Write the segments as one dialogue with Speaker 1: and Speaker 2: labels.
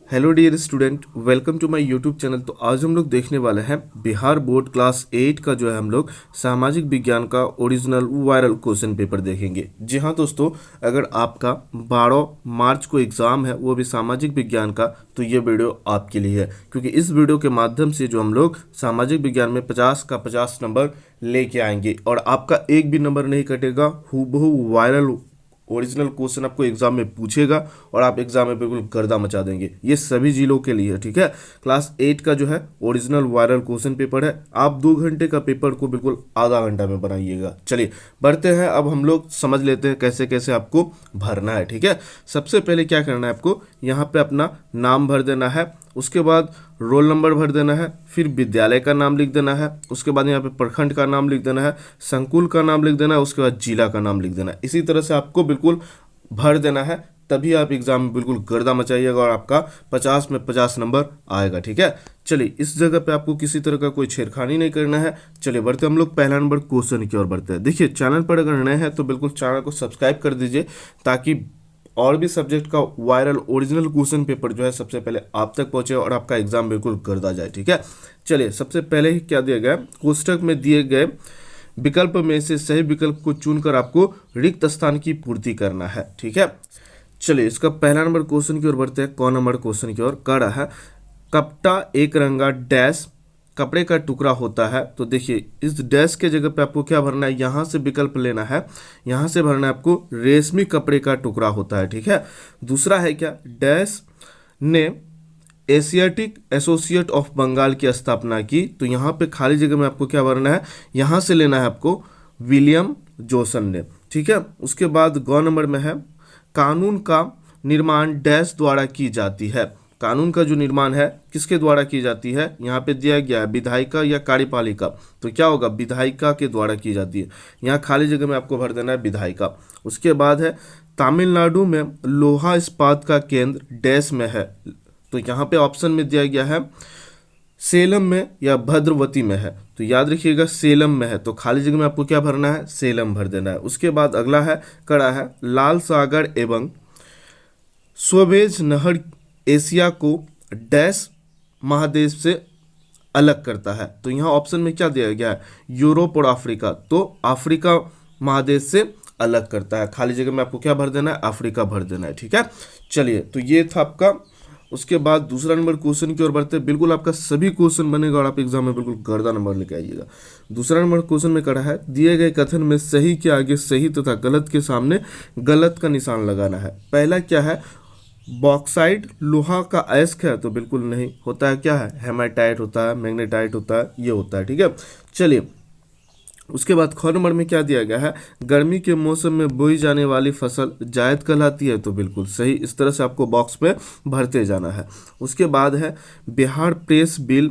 Speaker 1: Hello dear student, welcome to my YouTube channel. तो आज हम लोग देखने वाले हैं बिहार बोर्ड क्लास 8 का जो है हम लोग सामाजिक विज्ञान का ओरिजिनल वायरल क्वेश्चन पेपर देखेंगे। जी हाँ दोस्तों, अगर आपका 12 मार्च को एग्ज़ाम है वो भी सामाजिक विज्ञान का, तो ये वीडियो आपके लिए है, क्योंकि इस वीडियो के माध्यम से जो हम लोग सामाजिक विज्ञान में 50 का 50 नंबर लेके आएंगे और आपका एक भी नंबर नहीं कटेगा। हूबहू वायरल ओरिजिनल क्वेश्चन आपको एग्जाम में पूछेगा और आप एग्जाम में बिल्कुल गर्दा मचा देंगे। ये सभी जिलों के लिए है, ठीक है। क्लास 8 का जो है ओरिजिनल वायरल क्वेश्चन पेपर है। आप 2 घंटे का पेपर को बिल्कुल आधा घंटा में बनाइएगा। चलिए बढ़ते हैं, अब हम लोग समझ लेते हैं कैसे कैसे आपको भरना है, ठीक है। सबसे पहले क्या करना है, आपको यहाँ पे अपना नाम भर देना है, उसके बाद रोल नंबर भर देना है, फिर विद्यालय का नाम लिख देना है, उसके बाद यहाँ पे प्रखंड का नाम लिख देना है, संकुल का नाम लिख देना है, उसके बाद जिला का नाम लिख देना है। इसी तरह से आपको बिल्कुल भर देना है, तभी आप एग्जाम में बिल्कुल गर्दा मचाइएगा और आपका 50 में 50 नंबर आएगा, ठीक है। चलिए इस जगह पे आपको किसी तरह का कोई छेड़खानी नहीं करना है। चलिए बढ़ते हम लोग पहला नंबर क्वेश्चन की ओर बढ़ते हैं। देखिए, चैनल पर अगर नए हैं तो बिल्कुल चैनल को सब्सक्राइब कर दीजिए, ताकि और भी सब्जेक्ट का वायरल ओरिजिनल क्वेश्चन पेपर जो है सबसे पहले आप तक पहुंचे और आपका एग्जाम बिल्कुल गर्दा जाए, ठीक है। चलिए सबसे पहले ही क्या दिया गया, कोष्टक में दिए गए विकल्प में से सही विकल्प को चुनकर आपको रिक्त स्थान की पूर्ति करना है, ठीक है। चलिए इसका पहला नंबर क्वेश्चन की ओर बढ़ते हैं। कौन नंबर क्वेश्चन की ओर कह रहा है, कपटा एक रंगा डैश कपड़े का टुकड़ा होता है। तो देखिए इस डैश के जगह पे आपको क्या भरना है, यहाँ से विकल्प लेना है, यहाँ से भरना है आपको रेशमी कपड़े का टुकड़ा होता है, ठीक है। दूसरा है क्या, डैश ने एशियाटिक एसोसिएट ऑफ बंगाल की स्थापना की। तो यहाँ पे खाली जगह में आपको क्या भरना है, यहाँ से लेना है आपको विलियम जोसन ने, ठीक है। उसके बाद गौ नंबर में है, कानून का निर्माण डैश द्वारा की जाती है। कानून का जो निर्माण है किसके द्वारा की जाती है, यहाँ पे दिया गया है विधायिका या कार्यपालिका। तो क्या होगा, विधायिका के द्वारा की जाती है। यहाँ खाली जगह में आपको भर देना है विधायिका। उसके बाद है, तमिलनाडु में लोहा इस्पात का केंद्र डैश में है। तो यहाँ पे ऑप्शन में दिया गया है सेलम में या भद्रवती में है। तो याद रखिएगा सेलम में है, तो खाली जगह में आपको क्या भरना है, सेलम भर देना है। उसके बाद अगला है, कड़ा है, लाल सागर एवं स्वेज नहर एशिया को डैश महादेश से अलग करता है। तो यहाँ ऑप्शन में क्या दिया गया है, यूरोप और अफ्रीका। तो अफ्रीका महादेश से अलग करता है। खाली जगह में आपको क्या भर देना है, अफ्रीका भर देना है, ठीक है। चलिए तो ये था आपका। उसके बाद दूसरा नंबर क्वेश्चन की ओर बढ़ते हैं। बिल्कुल आपका सभी क्वेश्चन बनेगा और आप एग्जाम में बिल्कुल गर्दा नंबर लेके आइएगा। दूसरा नंबर क्वेश्चन में कहा है, दिए गए कथन में सही के आगे सही तथा गलत के सामने गलत का निशान लगाना है। पहला क्या है, बॉक्साइड लोहा का अयस्क है। तो बिल्कुल नहीं होता है, क्या है, हेमाटाइट होता है, मैग्नेटाइट होता है, ये होता है, ठीक है। चलिए उसके बाद ख नंबर में क्या दिया गया है, गर्मी के मौसम में बोई जाने वाली फसल जायद कहलाती है। तो बिल्कुल सही, इस तरह से आपको बॉक्स में भरते जाना है। उसके बाद है, बिहार प्रेस बिल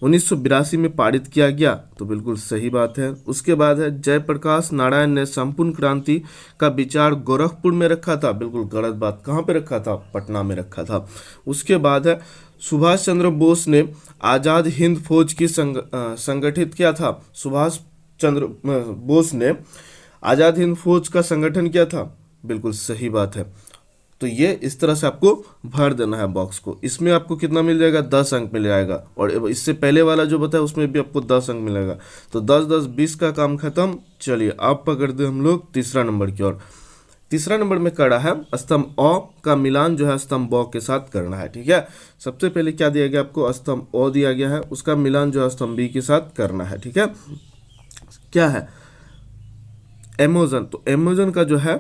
Speaker 1: 1982 में पारित किया गया। तो बिल्कुल सही बात है। उसके बाद है, जयप्रकाश नारायण ने संपूर्ण क्रांति का विचार गोरखपुर में रखा था। बिल्कुल गलत बात, कहाँ पे रखा था, पटना में रखा था। उसके बाद है, सुभाष चंद्र बोस ने आज़ाद हिंद फौज की संगठित किया था। सुभाष चंद्र बोस ने आज़ाद हिंद फौज का संगठन किया था। बिल्कुल सही बात है। तो ये इस तरह से आपको भर देना है बॉक्स को। इसमें आपको कितना मिल जाएगा, 10 अंक मिल जाएगा। और इससे पहले वाला जो बताया उसमें भी आपको 10 अंक मिलेगा। तो 10 10 20 का काम खत्म। चलिए आप पकड़ दे हम लोग तीसरा नंबर की ओर। तीसरा नंबर में कड़ा है, स्तंभ अ का मिलान जो है स्तंभ ब के साथ करना है, ठीक है। सबसे पहले क्या दिया गया आपको, स्तंभ अ दिया गया है, उसका मिलान जो है स्तंभ बी के साथ करना है, ठीक है। क्या है, एमेजन। तो एमेजन का जो है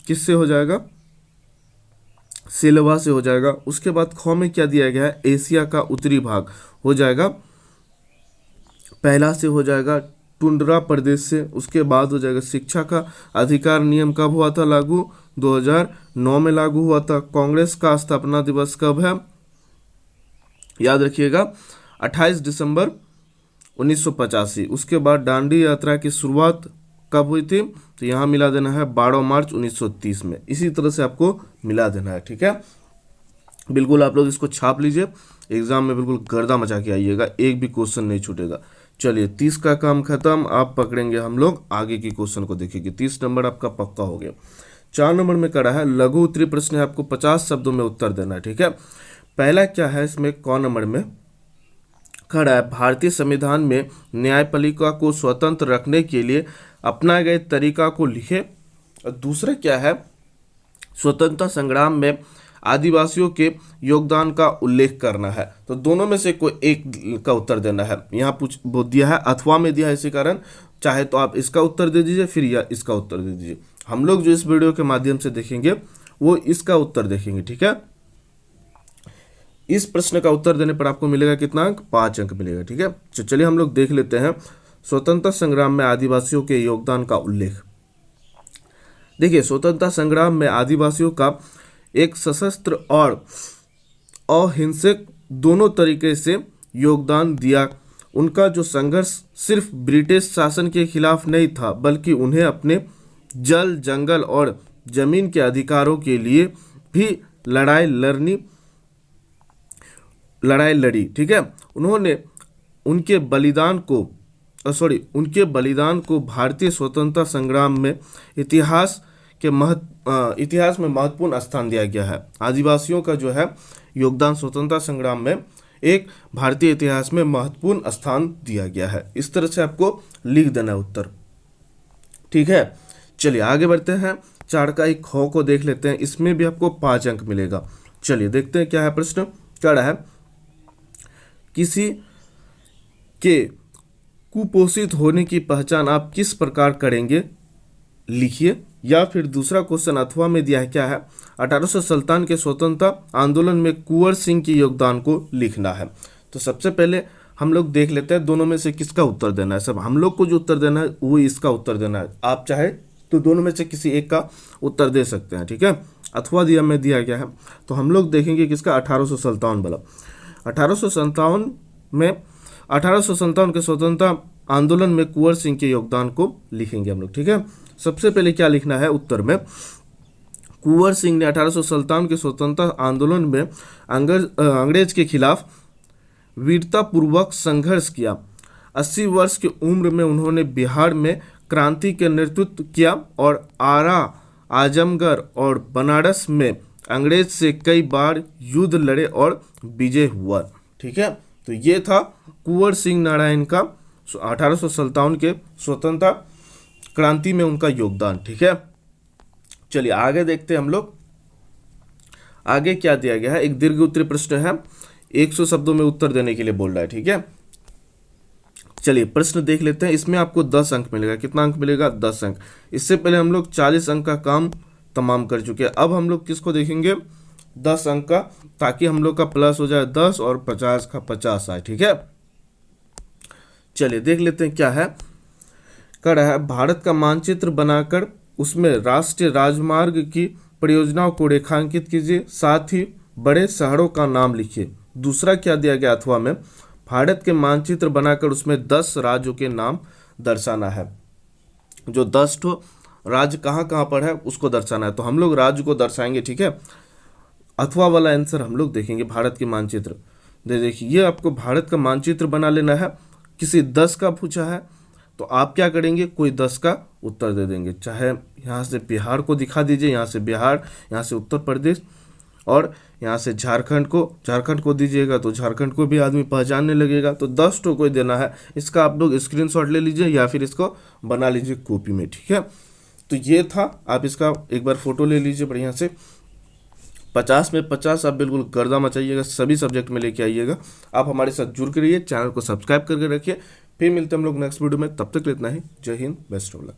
Speaker 1: किससे हो जाएगा, सिलवा से हो जाएगा। उसके बाद ख में क्या दिया गया है, एशिया का उत्तरी भाग हो जाएगा, पहला से हो जाएगा टुंड्रा प्रदेश से। उसके बाद हो जाएगा, शिक्षा का अधिकार नियम कब हुआ था लागू, 2009 में लागू हुआ था। कांग्रेस का स्थापना दिवस कब है, याद रखिएगा 28 दिसंबर 1985। उसके बाद दांडी यात्रा की शुरुआत कब हुई थी, तो यहाँ मिला देना है 12 मार्च 1930 में। इसी तरह से आपको मिला देना है, ठीक है। बिल्कुल आप लोग इसको छाप लीजिए, एग्जाम में बिल्कुल गर्दा मचा के आइएगा, एक भी क्वेश्चन नहीं छूटेगा। चलिए 30 का काम खत्म। आप पकड़ेंगे हम लोग आगे की क्वेश्चन को देखेंगे। 30 नंबर आपका पक्का हो गया। 4 नंबर में करा है, लघु उत्तरी प्रश्न है, आपको 50 शब्दों में उत्तर देना है, ठीक है। पहला क्या है इसमें, कौन नंबर में खड़ा है, भारतीय संविधान में न्यायपालिका को स्वतंत्र रखने के लिए अपनाए गए तरीका को लिखे। और दूसरा क्या है, स्वतंत्रता संग्राम में आदिवासियों के योगदान का उल्लेख करना है। तो दोनों में से कोई एक का उत्तर देना है। यहाँ वो दिया है, अथवा में दिया है, इसी कारण चाहे तो आप इसका उत्तर दे दीजिए फिर या इसका उत्तर दे दीजिए। हम लोग जो इस वीडियो के माध्यम से देखेंगे वो इसका उत्तर देखेंगे, ठीक है। इस प्रश्न का उत्तर देने पर आपको मिलेगा कितना अंक, 5 अंक मिलेगा, ठीक है। तो चलिए हम लोग देख लेते हैं स्वतंत्रता संग्राम में आदिवासियों के योगदान का उल्लेख। देखिए, स्वतंत्रता संग्राम में आदिवासियों का एक सशस्त्र और अहिंसक दोनों तरीके से योगदान दिया। उनका जो संघर्ष सिर्फ ब्रिटिश शासन के खिलाफ नहीं था, बल्कि उन्हें अपने जल, जंगल और जमीन के अधिकारों के लिए भी लड़ाई लड़ी, ठीक है। उन्होंने उनके बलिदान को भारतीय स्वतंत्रता संग्राम में इतिहास में महत्वपूर्ण स्थान दिया गया है। आदिवासियों का जो है योगदान स्वतंत्रता संग्राम में एक भारतीय इतिहास में महत्वपूर्ण स्थान दिया गया है। इस तरह से आपको लिख देना है उत्तर, ठीक है। चलिए आगे बढ़ते हैं, 4 का एक ख को देख लेते हैं। इसमें भी आपको 5 अंक मिलेगा। चलिए देखते हैं क्या है प्रश्न, क्या है, किसी के कुपोषित होने की पहचान आप किस प्रकार करेंगे, लिखिए। या फिर दूसरा क्वेश्चन अथवा में दिया है, क्या है, 1857 के स्वतंत्रता आंदोलन में कुंवर सिंह के योगदान को लिखना है। तो सबसे पहले हम लोग देख लेते हैं दोनों में से किसका उत्तर देना है। सब हम लोग को जो उत्तर देना है वो इसका उत्तर देना है। आप चाहे तो दोनों में से किसी एक का उत्तर दे सकते हैं, ठीक है। अथवा दिया गया है, तो हम लोग देखेंगे किसका, 1857 वाला। 1857 के स्वतंत्रता आंदोलन में कुंवर सिंह के योगदान को लिखेंगे हम लोग, ठीक है। सबसे पहले क्या लिखना है उत्तर में, कुंवर सिंह ने 1857 के स्वतंत्रता आंदोलन में अंग्रेज के खिलाफ वीरतापूर्वक संघर्ष किया। 80 वर्ष की उम्र में उन्होंने बिहार में क्रांति के नेतृत्व किया और आरा, आजमगढ़ और बनारस में अंग्रेज से कई बार युद्ध लड़े और विजय हुआ, ठीक है। तो ये था कुंवर सिंह नारायण का 1857 के स्वतंत्रता क्रांति में उनका योगदान, ठीक है। चलिए आगे देखते हैं हम लोग, आगे क्या दिया गया है। एक दीर्घ उत्तरीय प्रश्न है, 100 शब्दों में उत्तर देने के लिए बोल रहा है, ठीक है। चलिए प्रश्न देख लेते हैं। इसमें आपको 10 अंक मिलेगा। कितना अंक मिलेगा, 10 अंक। इससे पहले हम लोग 40 अंक का काम तमाम कर चुके हैं। अब हम लोग किसको देखेंगे, 10 अंक का, ताकि हम लोग का प्लस हो जाए 10 और 50 का 50 आए, ठीक है। चलिए देख लेते हैं क्या है, कर रहा है, भारत का मानचित्र बनाकर उसमें राष्ट्रीय राजमार्ग की परियोजनाओं को रेखांकित कीजिए, साथ ही बड़े शहरों का नाम लिखिए। दूसरा क्या दिया गया अथवा में, भारत के मानचित्र बनाकर उसमें 10 राज्यों के नाम दर्शाना है। जो 10 ठो राज्य कहाँ कहाँ पर है उसको दर्शाना है, तो हम लोग राज्य को दर्शाएंगे, ठीक है। अथवा वाला आंसर हम लोग देखेंगे, भारत के मानचित्र। देखिए ये आपको भारत का मानचित्र बना लेना है। किसी 10 का पूछा है तो आप क्या करेंगे, कोई 10 का उत्तर दे देंगे। चाहे यहाँ से बिहार को दिखा दीजिए, यहाँ से बिहार, यहाँ से उत्तर प्रदेश और यहाँ से झारखंड को दीजिएगा तो झारखंड को भी आदमी पहचानने लगेगा। तो 10 ठो कोई देना है, इसका आप लोग स्क्रीनशॉट ले लीजिए या फिर इसको बना लीजिए कॉपी में, ठीक है। तो ये था, आप इसका एक बार फोटो ले लीजिए बढ़िया से। 50 में 50 आप बिल्कुल गर्दा मचाइएगा, सभी सब्जेक्ट में लेके आइएगा। आप हमारे साथ जुड़ के रहिए, चैनल को सब्सक्राइब करके रखिए। फिर मिलते हैं हम लोग नेक्स्ट वीडियो में, तब तक इतना ही। जय हिंद, बेस्ट ऑफ लक।